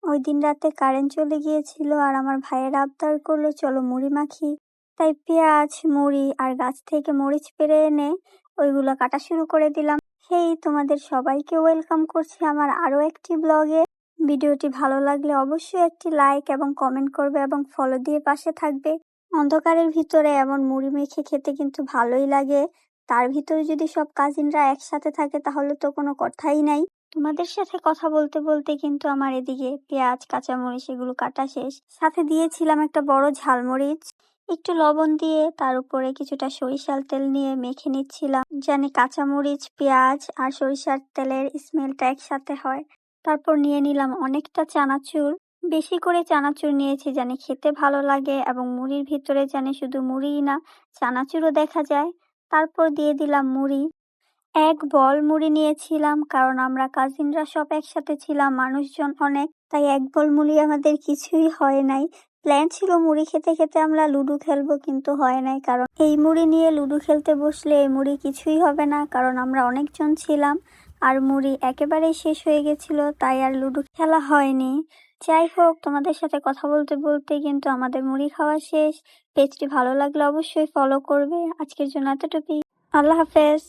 ওই দিন রাতে কারেন্ট চলে গিয়েছিল আর আমার ভাইয়ের আবদার করলো চলো মুড়ি মাখি। তাই পেঁয়াজ, মুড়ি আর গাছ থেকে মরিচ পেড়ে এনে ওইগুলো কাটা শুরু করে দিলাম। হেই, তোমাদের সবাইকে ওয়েলকাম করছি আমার আরো একটি ব্লগে। ভিডিওটি ভালো লাগলে অবশ্যই একটি লাইক এবং কমেন্ট করবে এবং ফলো দিয়ে পাশে থাকবে। অন্ধকারের ভিতরে এমন মুড়ি মেখে খেতে কিন্তু ভালোই লাগে। তার ভিতরে যদি সব কাজিনরা একসাথে থাকে তাহলে তো কোনো কথাই নাই। তোমাদের সাথে কথা বলতে বলতে কিন্তু আমার এদিকে পেঁয়াজ, কাঁচামরিচ এগুলো কাটা শেষ। সাথে দিয়েছিলাম একটা বড় ঝালমরিচ, একটু লবণ দিয়ে তার উপরে কিছুটা সরিষার তেল নিয়ে মেখে নিচ্ছিলাম, জানি কাঁচামরিচ, পেঁয়াজ আর সরিষার তেলের স্মেলটা একসাথে হয়। তারপর নিয়ে নিলাম অনেকটা চানাচুর, বেশি করে চানাচুর নিয়েছি জানি খেতে ভালো লাগে এবং মুড়ির ভিতরে জানি শুধু মুড়িই না চানাচুরও দেখা যায়। তারপর দিয়ে দিলাম মুড়ি, এক বল মুড়ি নিয়েছিলাম কারণ আমরা কাজিনরা সব একসাথে ছিলাম, মানুষজন অনেক, তাই এক বল মুড়ি আমাদের কিছুই হয় নাই। প্ল্যান ছিল মুড়ি খেতে খেতে আমরা লুডো খেলবো, কিন্তু হয় নাই কারণ এই মুড়ি নিয়ে লুডো খেলতে বসলে এই মুড়ি কিছুই হবে না, কারণ আমরা অনেকজন ছিলাম আর মুড়ি একেবারেই শেষ হয়ে গেছিল, তাই আর লুডো খেলা হয়নি। যাই হোক, তোমাদের সাথে কথা বলতে বলতে কিন্তু আমাদের মুড়ি খাওয়া শেষ। পেজটি ভালো লাগলে অবশ্যই ফলো করবে। আজকের জন্য এতটুকুই। আল্লাহ হাফেজ।